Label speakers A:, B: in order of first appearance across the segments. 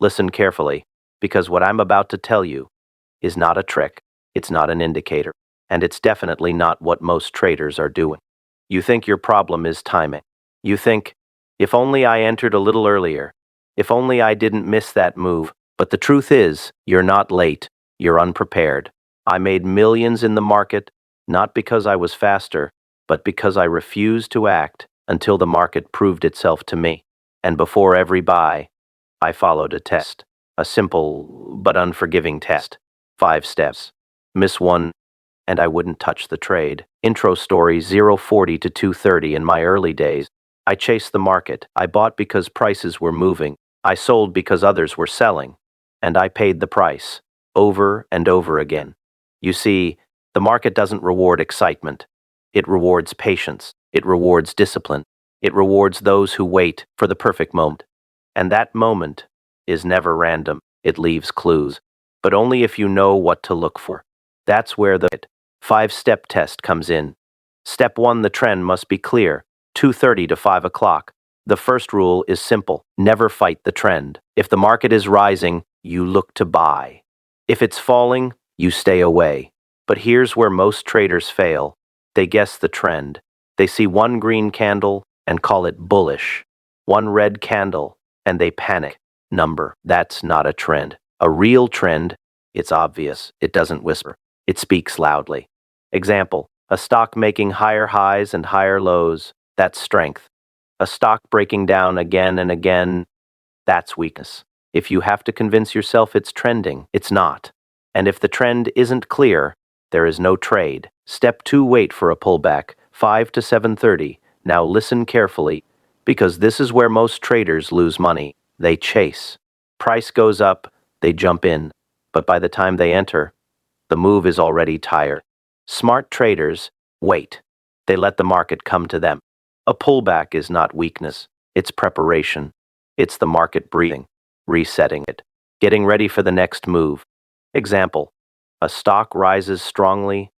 A: Listen carefully, because what I'm about to tell you is not a trick, it's not an indicator, and it's definitely not what most traders are doing. You think your problem is timing. You think, if only I entered a little earlier, if only I didn't miss that move. But the truth is, you're not late, you're unprepared. I made millions in the market, not because I was faster, but because I refused to act until the market proved itself to me. And before every buy, I followed a test, a simple but unforgiving test. 5 steps. Miss one, and I wouldn't touch the trade. Intro story 040 to 230 in my early days. I chased the market. I bought because prices were moving. I sold because others were selling. And I paid the price, over and over again. You see, the market doesn't reward excitement. It rewards patience. It rewards discipline. It rewards those who wait for the perfect moment. And that moment is never random. It leaves clues. But only if you know what to look for. That's where the 5-step test comes in. Step 1, the trend must be clear, 2:30 to 5 o'clock. The first rule is simple. Never fight the trend. If the market is rising, you look to buy. If it's falling, you stay away. But here's where most traders fail. They guess the trend. They see one green candle and call it bullish. One red candle, and they panic. That's not a trend. A real trend, it's obvious. It doesn't whisper. It speaks loudly. Example, a stock making higher highs and higher lows, that's strength. A stock breaking down again and again, that's weakness. If you have to convince yourself it's trending, it's not. And if the trend isn't clear, there is no trade. Step 2, wait for a pullback, 5 to 7:30. Now listen carefully, because this is where most traders lose money. They chase. Price goes up, they jump in. But by the time they enter, the move is already tired. Smart traders wait. They let the market come to them. A pullback is not weakness, it's preparation. It's the market breathing, resetting it, getting ready for the next move. Example, a stock rises strongly,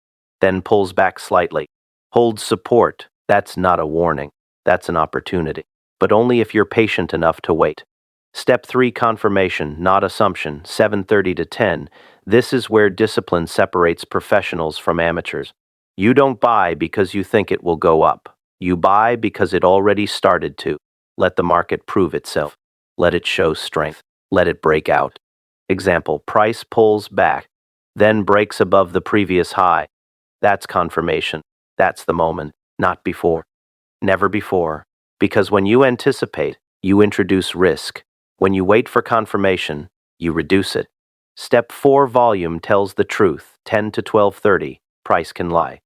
A: then pulls back slightly. Holds support, that's not a warning, that's an opportunity. But only if you're patient enough to wait. Step 3, confirmation, not assumption, 7:30 to 10. This is where discipline separates professionals from amateurs. You don't buy because you think it will go up. You buy because it already started to. Let the market prove itself. Let it show strength. Let it break out. Example, price pulls back, then breaks above the previous high. That's confirmation. That's the moment, not before. Never before. Because when you anticipate, you introduce risk. When you wait for confirmation, you reduce it. Step 4, volume tells the truth, 10 to 12:30. Price can lie.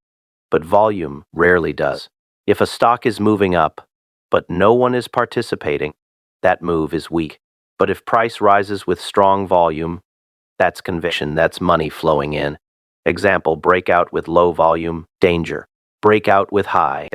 A: But volume rarely does. If a stock is moving up, but no one is participating, that move is weak. But if price rises with strong volume, that's conviction, that's money flowing in. Example, breakout with low volume, danger. Breakout with high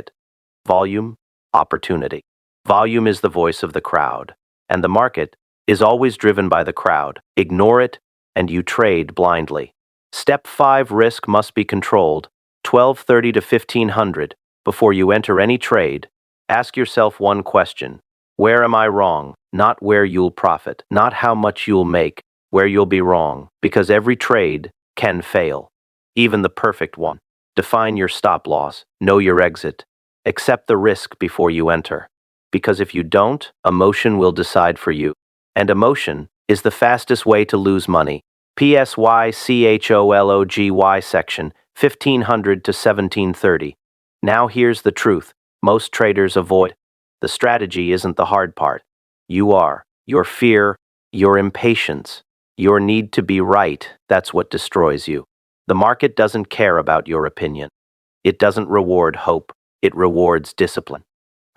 A: volume, opportunity. Volume is the voice of the crowd, and the market is always driven by the crowd. Ignore it, and you trade blindly. Step 5, risk must be controlled, 12:30 to 1500. Before you enter any trade, ask yourself one question. Where am I wrong? Not where you'll profit, not how much you'll make, where you'll be wrong, because every trade can fail, even the perfect one. Define your stop loss, know your exit, accept the risk before you enter. Because if you don't, emotion will decide for you. And emotion is the fastest way to lose money. PSYCHOLOGY section, 1500 to 1730. Now here's the truth. Most traders avoid. The strategy isn't the hard part. You are. Your fear, your impatience, your need to be right, that's what destroys you. The market doesn't care about your opinion. It doesn't reward hope. It rewards discipline.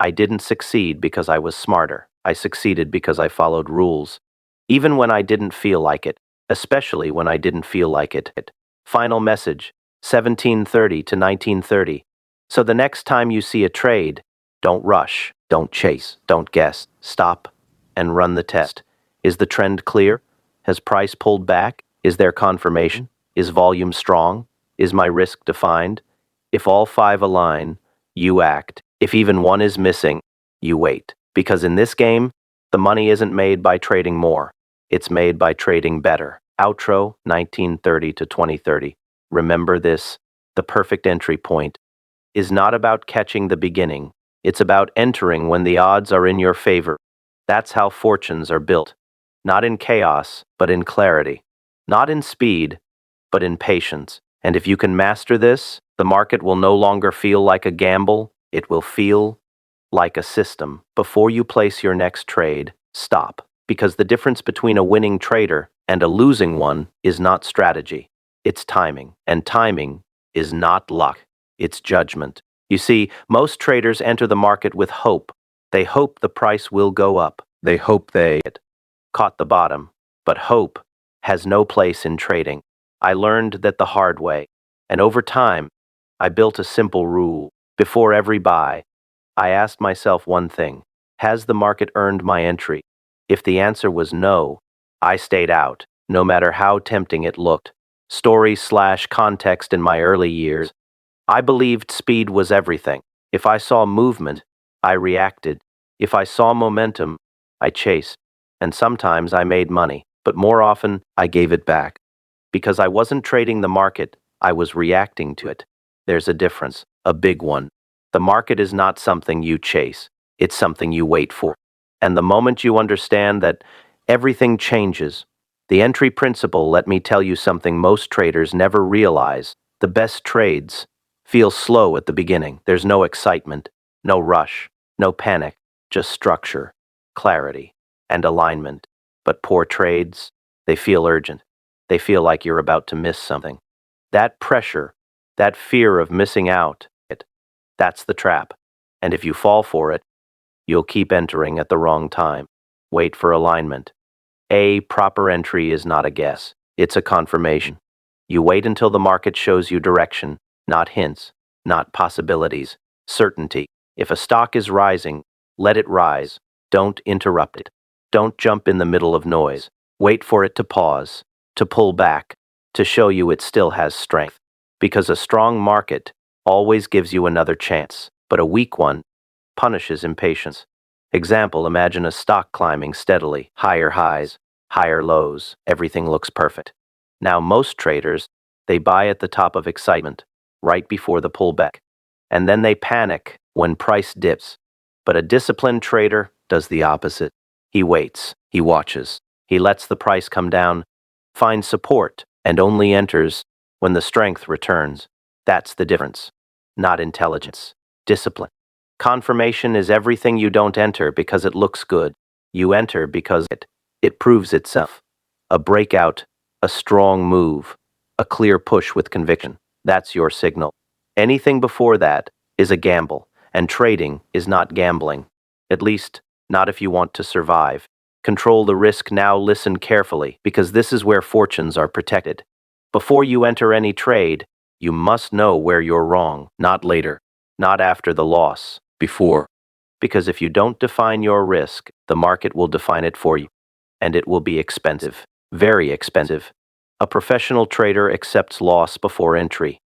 A: I didn't succeed because I was smarter. I succeeded because I followed rules. Even when I didn't feel like it, especially when I didn't feel like it. Final message, 1730 to 1930. So the next time you see a trade, don't rush, don't chase, don't guess. Stop and run the test. Is the trend clear? Has price pulled back? Is there confirmation? Is volume strong? Is my risk defined? If all 5 align, you act. If even one is missing, you wait. Because in this game, the money isn't made by trading more. It's made by trading better. Outro 1930 to 2030. Remember this: the perfect entry point is not about catching the beginning. It's about entering when the odds are in your favor. That's how fortunes are built. Not in chaos, but in clarity. Not in speed, but in patience. And if you can master this, the market will no longer feel like a gamble. It will feel like a system. Before you place your next trade, stop. Because the difference between a winning trader and a losing one is not strategy. It's timing. And timing is not luck. It's judgment. You see, most traders enter the market with hope. They hope the price will go up. They hope they caught the bottom. But hope has no place in trading. I learned that the hard way. And over time, I built a simple rule. Before every buy, I asked myself one thing: has the market earned my entry? If the answer was no, I stayed out, no matter how tempting it looked. Story/context: in my early years, I believed speed was everything. If I saw movement, I reacted. If I saw momentum, I chased. And sometimes I made money, but more often I gave it back. Because I wasn't trading the market, I was reacting to it. There's a difference, a big one. The market is not something you chase, it's something you wait for. And the moment you understand that, everything changes. The entry principle, let me tell you something most traders never realize: the best trades feel slow at the beginning. There's no excitement, no rush, no panic, just structure, clarity, and alignment. But poor trades, they feel urgent. They feel like you're about to miss something. That pressure, that fear of missing out, that's the trap. And if you fall for it, you'll keep entering at the wrong time. Wait for alignment. A proper entry is not a guess, it's a confirmation. You wait until the market shows you direction, not hints, not possibilities, certainty. If a stock is rising, let it rise. Don't interrupt it. Don't jump in the middle of noise. Wait for it to pause, to pull back, to show you it still has strength. Because a strong market always gives you another chance, but a weak one punishes impatience. Example: imagine a stock climbing steadily, higher highs, higher lows, everything looks perfect. Now most traders, they buy at the top of excitement, right before the pullback. And then they panic when price dips. But a disciplined trader does the opposite. He waits, he watches, he lets the price come down, finds support, and only enters when the strength returns. That's the difference. Not intelligence, discipline. Confirmation is everything. You don't enter because it looks good. You enter because it proves itself. A breakout, a strong move, a clear push with conviction. That's your signal. Anything before that is a gamble, and trading is not gambling. At least, not if you want to survive. Control the risk now. Listen carefully, because this is where fortunes are protected. Before you enter any trade, you must know where you're wrong, not later, not after the loss, before. Because if you don't define your risk, the market will define it for you. And it will be expensive, very expensive. A professional trader accepts loss before entry.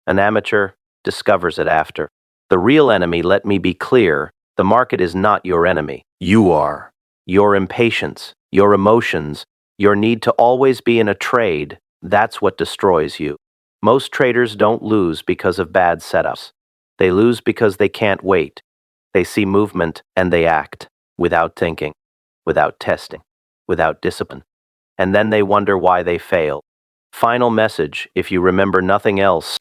A: An amateur discovers it after. The real enemy, let me be clear, the market is not your enemy. You are. Your impatience, your emotions, your need to always be in a trade, that's what destroys you. Most traders don't lose because of bad setups. They lose because they can't wait. They see movement and they act, without thinking, without testing, without discipline. And then they wonder why they fail. Final message: if you remember nothing else,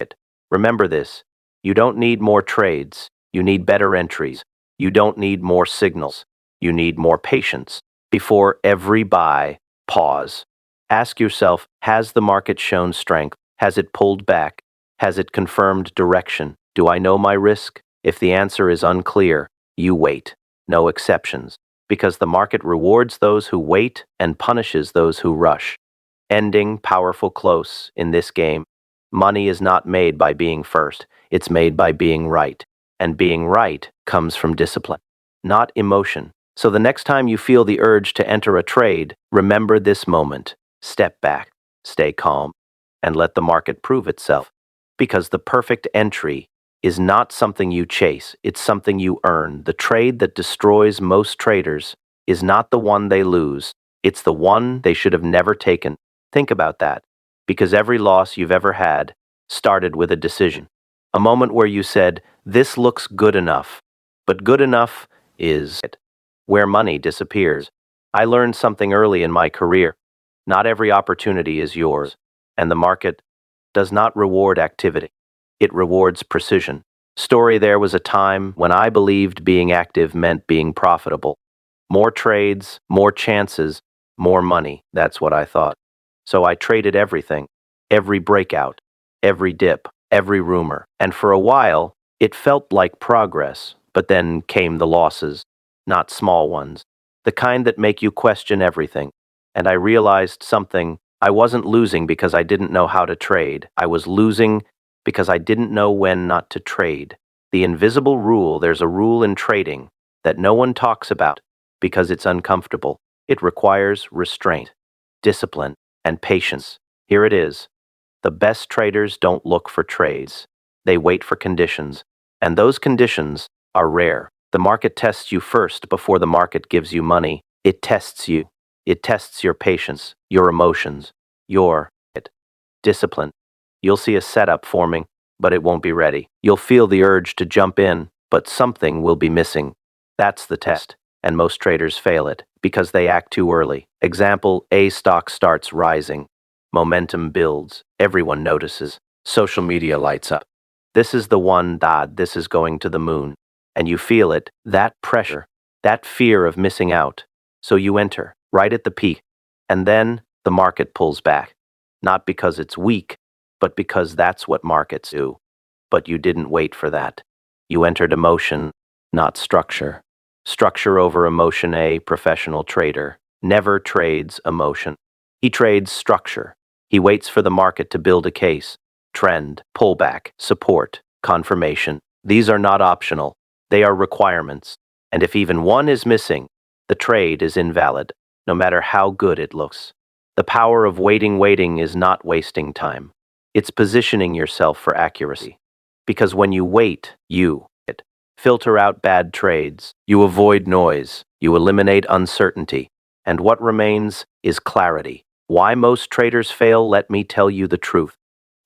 A: remember this: you don't need more trades, you need better entries. You don't need more signals, you need more patience. Before every buy, pause. Ask yourself: has the market shown strength? Has it pulled back? Has it confirmed direction? Do I know my risk? If the answer is unclear, you wait. No exceptions. Because the market rewards those who wait and punishes those who rush. Ending: powerful close in this game. Money is not made by being first, it's made by being right. And being right comes from discipline, not emotion. So the next time you feel the urge to enter a trade, remember this moment. Step back, stay calm, and let the market prove itself. Because the perfect entry is not something you chase, it's something you earn. The trade that destroys most traders is not the one they lose, It's the one they should have never taken. Think about that. Because every loss you've ever had started with a decision. A moment where you said, this looks good enough. But good enough is it. Where money disappears. I learned something early in my career. Not every opportunity is yours. And the market does not reward activity. It rewards precision. Story, there was a time when I believed being active meant being profitable. More trades, more chances, more money. That's what I thought. So I traded everything, every breakout, every dip, every rumor. And for a while, it felt like progress, but then came the losses, not small ones, the kind that make you question everything. And I realized something. I wasn't losing because I didn't know how to trade. I was losing because I didn't know when not to trade. The invisible rule, there's a rule in trading that no one talks about because it's uncomfortable. It requires restraint, discipline, and patience. Here it is. The best traders don't look for trades. They wait for conditions. And those conditions are rare. The market tests you first before the market gives you money. It tests you. It tests your patience, your emotions, your discipline. You'll see a setup forming, but it won't be ready. You'll feel the urge to jump in, but something will be missing. That's the test, and most traders fail it because they act too early. Example, a stock starts rising. Momentum builds. Everyone notices. Social media lights up. This is the one, this is going to the moon. And you feel it, that pressure, that fear of missing out. So you enter, right at the peak. And then the market pulls back. Not because it's weak, but because that's what markets do. But you didn't wait for that. You entered emotion, not structure. Structure over emotion. A professional trader never trades emotion. He trades structure. He waits for the market to build a case. Trend, pullback, support, confirmation. These are not optional. They are requirements. And if even one is missing, the trade is invalid, no matter how good it looks. The power of waiting is not wasting time. It's positioning yourself for accuracy. Because when you wait, you filter out bad trades, you avoid noise, you eliminate uncertainty, and what remains is clarity. Why most traders fail, let me tell you the truth.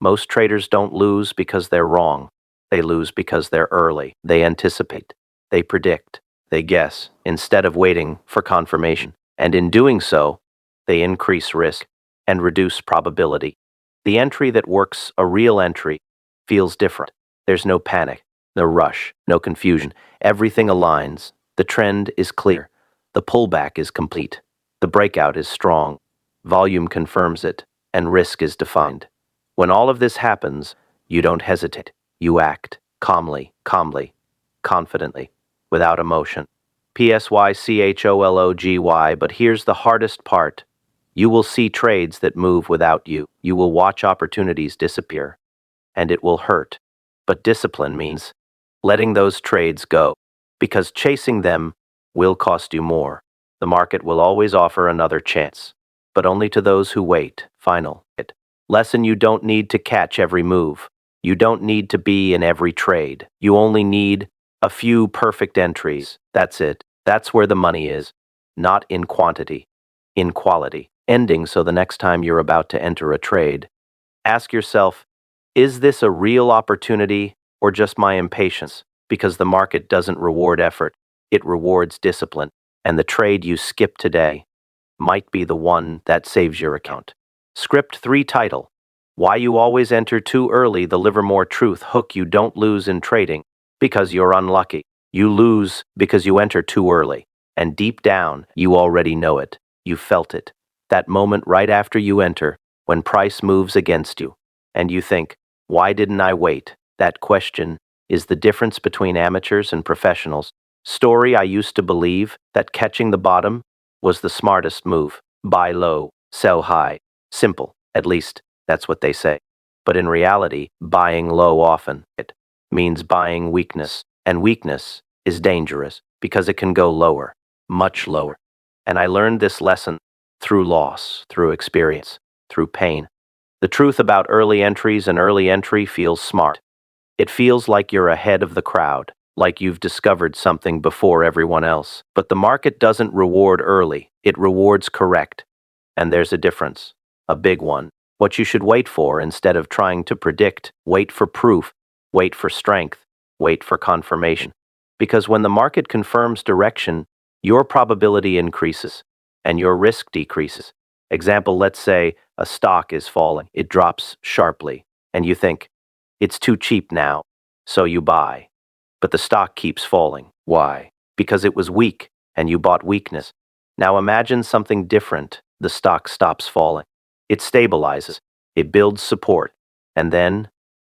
A: Most traders don't lose because they're wrong. They lose because they're early. They anticipate. They predict. They guess, instead of waiting for confirmation. And in doing so, they increase risk and reduce probability. The entry that works, a real entry, feels different. There's no panic, no rush, no confusion. Everything aligns. The trend is clear. The pullback is complete. The breakout is strong. Volume confirms it, and risk is defined. When all of this happens, you don't hesitate. You act calmly, confidently, without emotion. Psychology, but here's the hardest part. You will see trades that move without you. You will watch opportunities disappear, and it will hurt. But discipline means letting those trades go, because chasing them will cost you more. The market will always offer another chance, but only to those who wait. Final lesson: you don't need to catch every move. You don't need to be in every trade. You only need a few perfect entries. That's it. That's where the money is. Not in quantity, in quality. Ending, so the next time you're about to enter a trade, ask yourself, is this a real opportunity or just my impatience? Because the market doesn't reward effort, it rewards discipline. And the trade you skip today might be the one that saves your account. Script 3 title: Why You Always Enter Too Early. The Livermore Truth Hook: you don't lose in trading because you're unlucky. You lose because you enter too early. And deep down, you already know it. You felt it. That moment right after you enter, when price moves against you. And you think, why didn't I wait? That question is the difference between amateurs and professionals. Story: I used to believe that catching the bottom was the smartest move. Buy low, sell high. Simple. At least, that's what they say. But in reality, buying low often means buying weakness. And weakness is dangerous because it can go lower, much lower. And I learned this lesson through loss, through experience, through pain. The truth about early entries: an early entry feels smart. It feels like you're ahead of the crowd, like you've discovered something before everyone else. But the market doesn't reward early, it rewards correct. And there's a difference, a big one. What you should wait for instead of trying to predict, wait for proof, wait for strength, wait for confirmation. Because when the market confirms direction, your probability increases and your risk decreases. Example, let's say a stock is falling, it drops sharply, and you think, it's too cheap now, so you buy. But the stock keeps falling. Why? Because it was weak, and you bought weakness. Now imagine something different. The stock stops falling. It stabilizes, it builds support, and then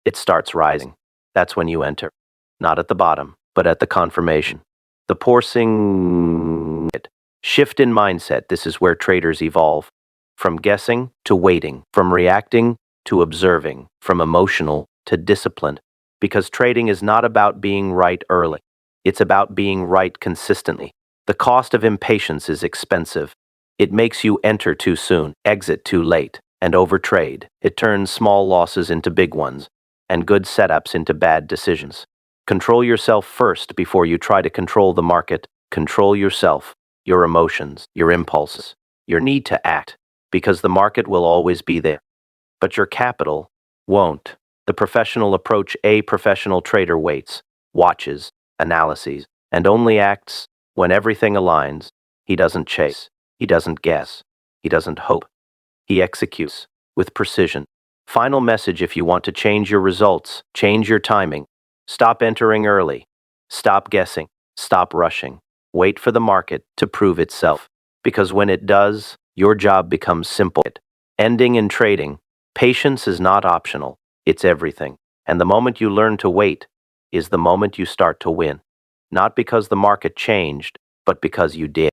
A: it starts rising. That's when you enter. Not at the bottom, but at the confirmation. The forcing shift in mindset. This is where traders evolve. From guessing to waiting, from reacting to observing, from emotional to disciplined. Because trading is not about being right early. It's about being right consistently. The cost of impatience is expensive. It makes you enter too soon, exit too late, and overtrade. It turns small losses into big ones, and good setups into bad decisions. Control yourself first before you try to control the market. Control yourself, your emotions, your impulses, your need to act, because the market will always be there. But your capital won't. The professional approach, a professional trader waits, watches, analyses, and only acts when everything aligns. He doesn't chase. He doesn't guess. He doesn't hope. He executes with precision. Final message: if you want to change your results, change your timing. Stop entering early. Stop guessing. Stop rushing. Wait for the market to prove itself. Because when it does, your job becomes simple. Ending in trading, patience is not optional. It's everything. And the moment you learn to wait is the moment you start to win. Not because the market changed, but because you did.